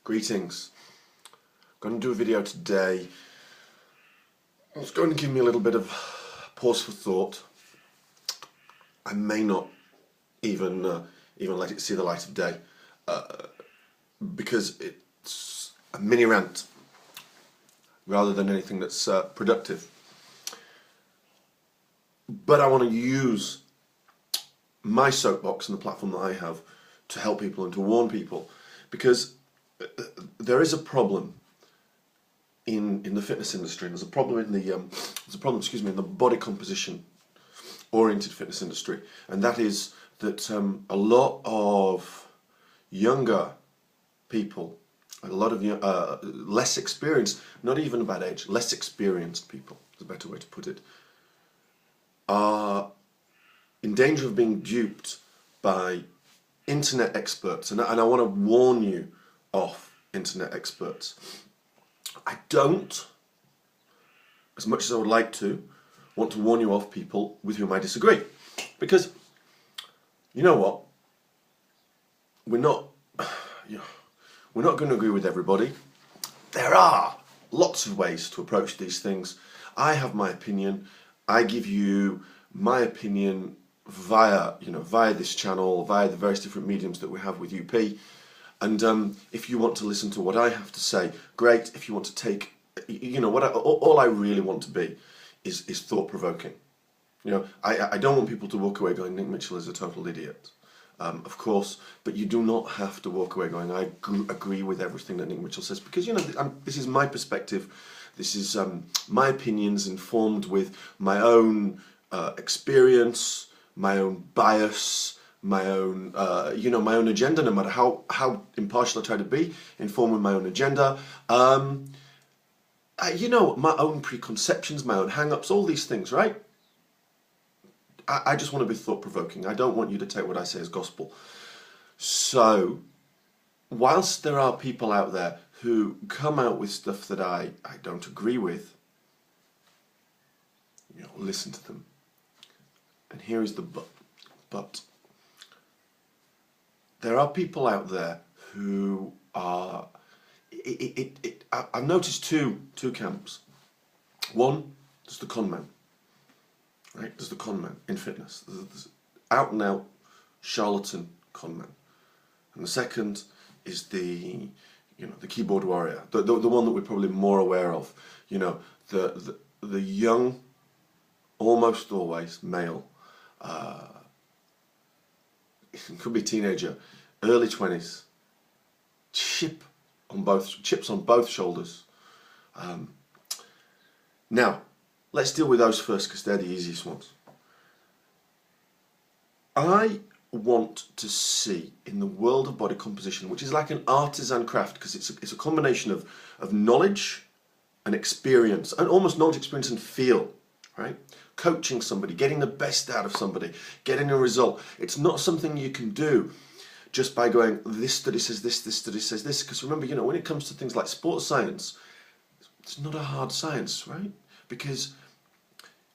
Greetings. I'm going to do a video today. It's going to give me a little bit of pause for thought. I may not even let it see the light of day because it's a mini rant rather than anything that's productive. But I want to use my soapbox and the platform that I have to help people and to warn people, because there is a problem in the fitness industry, and there's a problem in the body composition oriented fitness industry, and that is that a lot of younger people, a lot of less experienced, not even about age, less experienced people, is a better way to put it, are in danger of being duped by internet experts, and I want to warn you off internet experts. I don't, as much as I would like to, want to warn you off people with whom I disagree, because you know what, we're not going to agree with everybody. There are lots of ways to approach these things. I have my opinion. I give you my opinion via this channel, via the various different mediums that we have with UP. And if you want to listen to what I have to say, great. If you want to take, all I really want to be is thought-provoking. I don't want people to walk away going, Nick Mitchell is a total idiot. Of course, but you do not have to walk away going, I agree with everything that Nick Mitchell says, because this is my perspective. This is my opinions informed with my own experience, my own bias, my own my own agenda. No matter how impartial I try to be, informed with my own agenda. My own preconceptions, my own hang-ups, all these things, right? I just want to be thought-provoking. I don't want you to take what I say as gospel. So, whilst there are people out there who come out with stuff that I don't agree with, listen to them. And here is the but. There are people out there who are... I've noticed two camps. One, there's the con man. Right? There's the con man in fitness. There's out and out charlatan con man. And the second is the keyboard warrior, the one that we're probably more aware of. The young, almost always male, could be teenager, early 20s, chips on both shoulders. Now, let's deal with those first, because they're the easiest ones. I want to see in the world of body composition, which is like an artisan craft, because it's a combination of knowledge and experience, and almost knowledge, experience and feel, right? Coaching somebody, getting the best out of somebody, getting a result. It's not something you can do just by going, this study says this study says this, because remember, when it comes to things like sports science, it's not a hard science, right? Because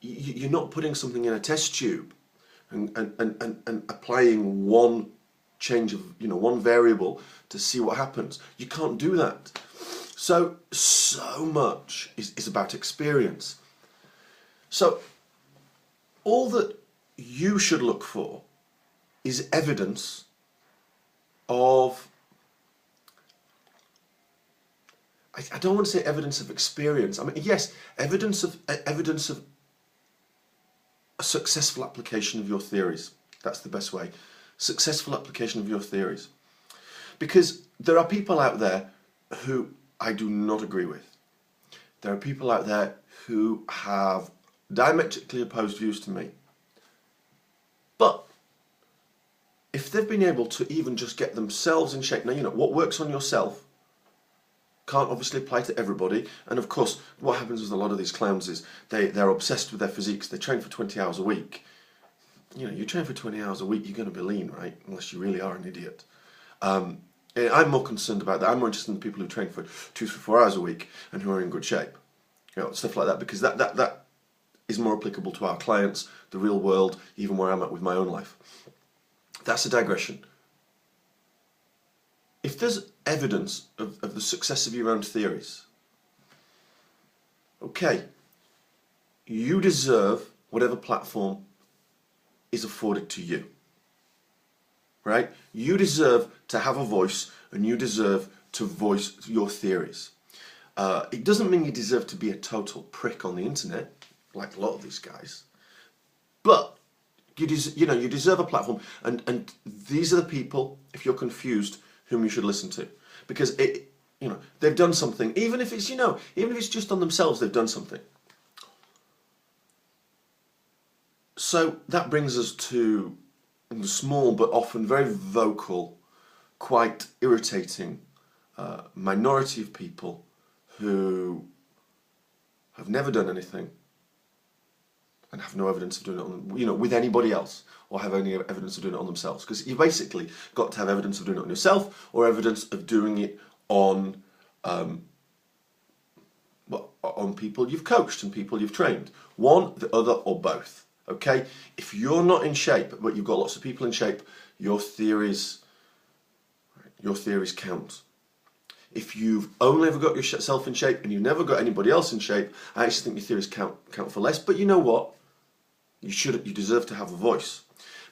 you're not putting something in a test tube and applying one change of, one variable to see what happens. You can't do that. So much is about experience. So all that you should look for is evidence of, I don't want to say evidence of experience. I mean, yes, evidence of a successful application of your theories. That's the best way. Successful application of your theories. Because there are people out there who I do not agree with. There are people out there who have diametrically opposed views to me. But if they've been able to even just get themselves in shape, now what works on yourself can't obviously apply to everybody, and of course what happens with a lot of these clowns is they're obsessed with their physiques. They train for 20 hours a week. You train for 20 hours a week, you're going to be lean, right? Unless you really are an idiot. I'm more concerned about that. I'm more interested in the people who train for 2 to 4 hours a week and who are in good shape. Stuff like that, because that is more applicable to our clients, the real world, even where I'm at with my own life. That's a digression. if there's evidence of the success of your own theories, okay, you deserve whatever platform is afforded to you, right? You deserve to have a voice, and you deserve to voice your theories. It doesn't mean you deserve to be a total prick on the internet, like a lot of these guys, but you deserve a platform, and these are the people, if you're confused, whom you should listen to, because they've done something, even if it's just on themselves, they've done something. So that brings us to the small but often very vocal, quite irritating minority of people who have never done anything and have no evidence of doing it with anybody else, or have any evidence of doing it on themselves. Because you've basically got to have evidence of doing it on yourself, or evidence of doing it on people you've coached and people you've trained. One, the other, or both. Okay? If you're not in shape, but you've got lots of people in shape, your theories count. If you've only ever got yourself in shape and you've never got anybody else in shape, I actually think your theories count for less. But you know what? You deserve to have a voice.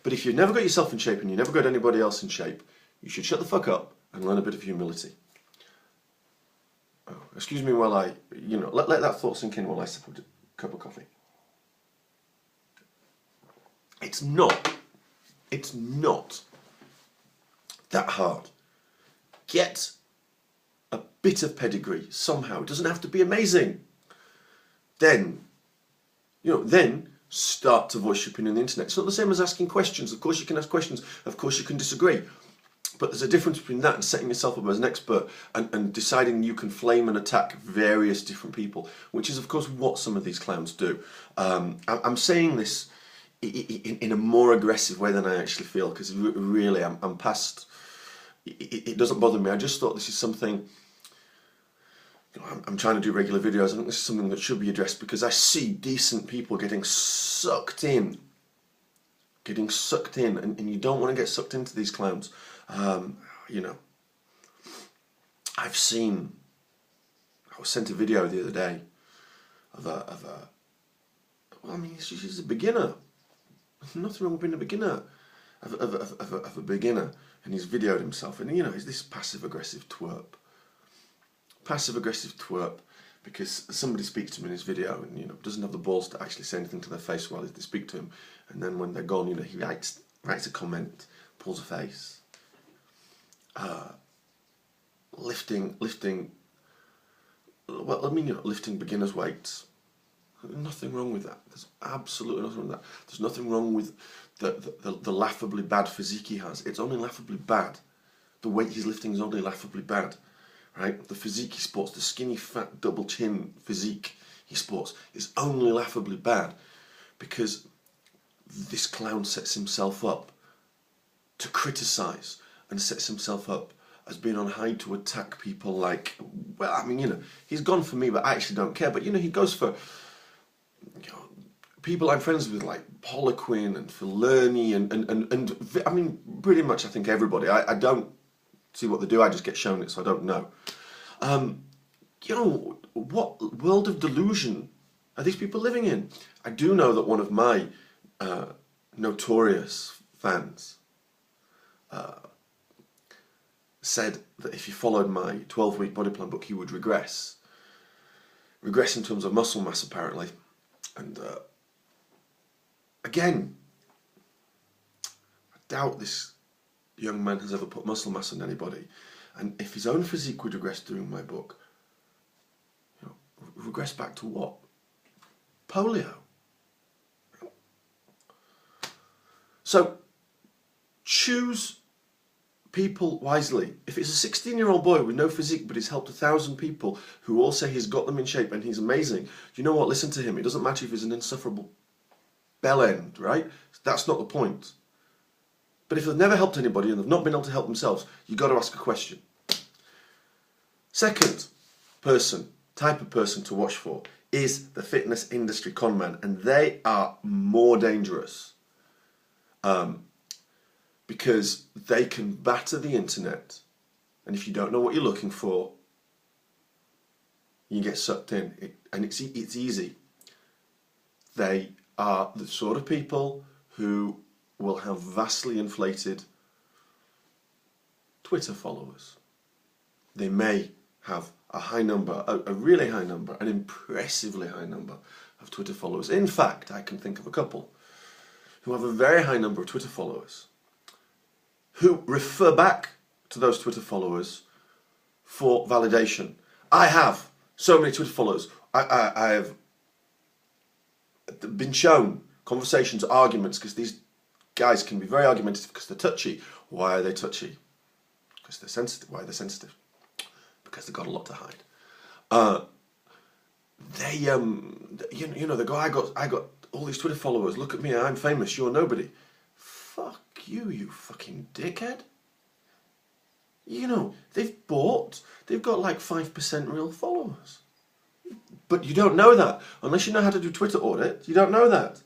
But if you've never got yourself in shape and you never got anybody else in shape, you should shut the fuck up and learn a bit of humility. Oh, excuse me while I, let that thought sink in while I sip a cup of coffee. It's not that hard. Get a bit of pedigree somehow. It doesn't have to be amazing. Then start to voice your opinion on the internet. It's not the same as asking questions. Of course you can ask questions. Of course you can disagree. But there's a difference between that and setting yourself up as an expert and deciding you can flame and attack various different people, which is of course what some of these clowns do. I'm saying this in a more aggressive way than I actually feel, because really I'm past. It doesn't bother me. I just thought this is something. I'm trying to do regular videos. I think this is something that should be addressed, because I see decent people getting sucked in, and you don't want to get sucked into these clowns. I was sent a video the other day she's a beginner. Nothing wrong with being a beginner. Of a beginner, and he's videoed himself, and he's this passive-aggressive twerp. Passive-aggressive twerp, because somebody speaks to him in his video and doesn't have the balls to actually say anything to their face while they speak to him, and then when they're gone, he writes a comment, pulls a face, lifting beginners' weights. Nothing wrong with that. There's absolutely nothing wrong with that. There's nothing wrong with the laughably bad physique he has. It's only laughably bad. The weight he's lifting is only laughably bad, right? The physique he sports, the skinny, fat, double chin physique he sports, is only laughably bad because this clown sets himself up to criticise and sets himself up as being on high to attack people like, he's gone for me, but I actually don't care. But, he goes for people I'm friends with, like Poliquin and Filoni and pretty much I think everybody. I don't see what they do, I just get shown it, so I don't know. What world of delusion are these people living in? I do know that one of my notorious fans said that if he followed my 12-week body plan book, he would regress in terms of muscle mass, apparently. And again, I doubt this young man has ever put muscle mass on anybody. And if his own physique would regress during my book, regress back to what? Polio. So choose people wisely. If it's a 16-year-old boy with no physique but he's helped 1,000 people who all say he's got them in shape and he's amazing, you know what? Listen to him. It doesn't matter if he's an insufferable bell end, right? That's not the point. But if they've never helped anybody and they've not been able to help themselves, you've got to ask a question. Second type of person to watch for is the fitness industry conman, and they are more dangerous because they can batter the internet And if you don't know what you're looking for, you get sucked in. And it's easy. They are the sort of people who will have vastly inflated Twitter followers. They may have a high number, a really high number, an impressively high number of Twitter followers. In fact, I can think of a couple who have a very high number of Twitter followers who refer back to those Twitter followers for validation. I have so many Twitter followers. I have been shown conversations, arguments, because these guys can be very argumentative because they're touchy. Why are they touchy? Because they're sensitive. Why are they sensitive? Because they've got a lot to hide. They they go, I got all these Twitter followers. Look at me, I'm famous. You're nobody. Fuck you, you fucking dickhead. They've got like 5% real followers. But you don't know that. Unless you know how to do Twitter audit, you don't know that.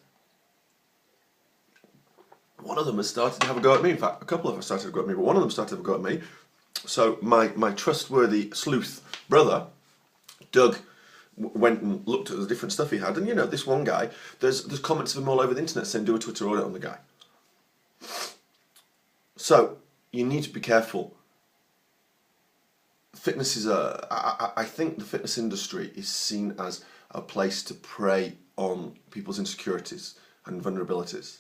One of them has started to have a go at me. In fact, a couple of them started to go at me, but one of them started to have a go at me. So my trustworthy sleuth brother, Doug, went and looked at the different stuff he had. And this one guy, there's comments of him all over the internet saying do a Twitter audit on the guy. So you need to be careful. Fitness is I think the fitness industry is seen as a place to prey on people's insecurities and vulnerabilities.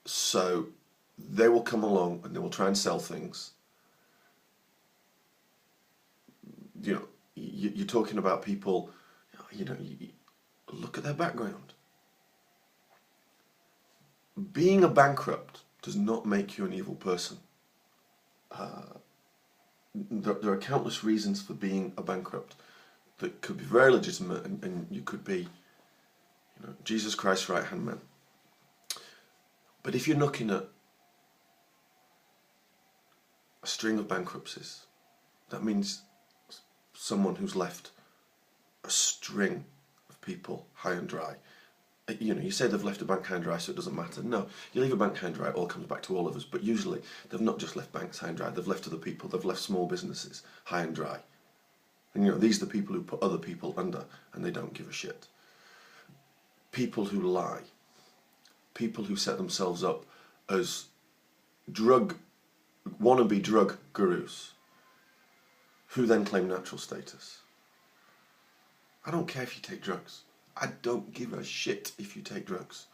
So they will come along and they will try and sell things. You're talking about people, you look at their background. Being a bankrupt does not make you an evil person. There are countless reasons for being a bankrupt that could be very legitimate, and you could be, Jesus Christ's right-hand man. But if you're looking at a string of bankruptcies, that means someone who's left a string of people high and dry. You say they've left a bank high and dry, so it doesn't matter. No, you leave a bank high and dry, it all comes back to all of us. But usually, they've not just left banks high and dry, they've left other people, they've left small businesses high and dry. And these are the people who put other people under, and they don't give a shit. People who lie. People who set themselves up as wannabe drug gurus, who then claim natural status. I don't care if you take drugs. I don't give a shit if you take drugs.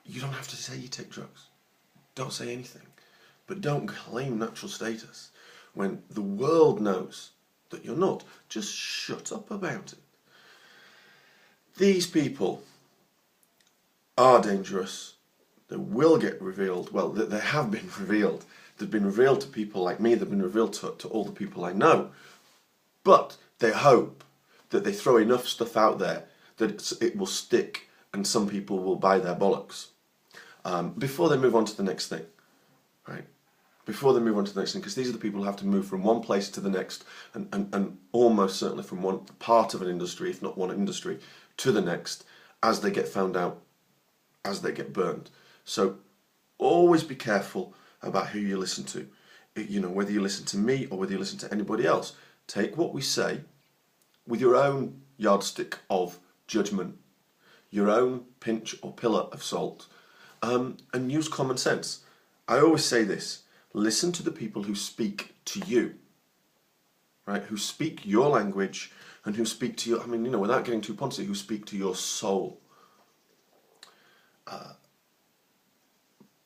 You don't have to say you take drugs. Don't say anything. But don't claim natural status when the world knows that you're not. Just shut up about it. These people are dangerous. They will get revealed. Well, they have been revealed. They've been revealed to people like me. They've been revealed to all the people I know. But they hope that they throw enough stuff out there that it will stick and some people will buy their bollocks before they move on to the next thing, right? Before they move on to the next thing, because these are the people who have to move from one place to the next and almost certainly from one part of an industry, if not one industry, to the next as they get found out, as they get burned. So always be careful about who you listen to. Whether you listen to me or whether you listen to anybody else, take what we say with your own yardstick of judgment, your own pinch or pillar of salt, and use common sense. I always say this, listen to the people who speak to you, right? Who speak your language and who speak to you, without getting too poncy, who speak to your soul.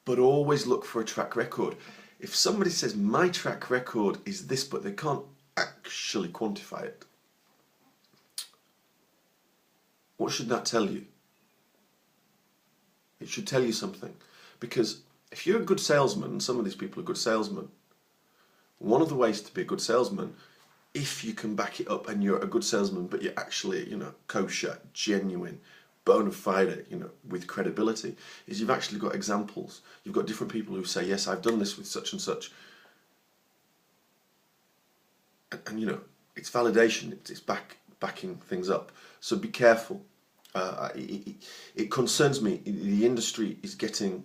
But always look for a track record. If somebody says, my track record is this, but they can't actually quantify it, what should that tell you? It should tell you something. Because if you're a good salesman, some of these people are good salesmen, one of the ways to be a good salesman, if you can back it up and you're a good salesman, but you're actually, kosher, genuine, bona fide, with credibility, is you've actually got examples. You've got different people who say, yes, I've done this with such and such. And it's validation, it's backing things up. So be careful. It concerns me. The industry is getting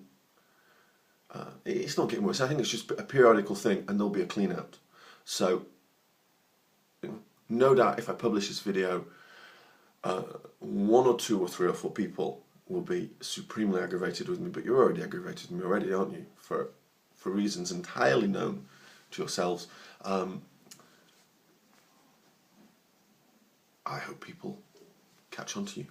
it's not getting worse. I think it's just a periodical thing, and there'll be a clean out. So, no doubt, if I publish this video, 1 or 2 or 3 or 4 people will be supremely aggravated with me. But you're already aggravated with me already, aren't you? For reasons entirely known to yourselves. I hope people catch on to you.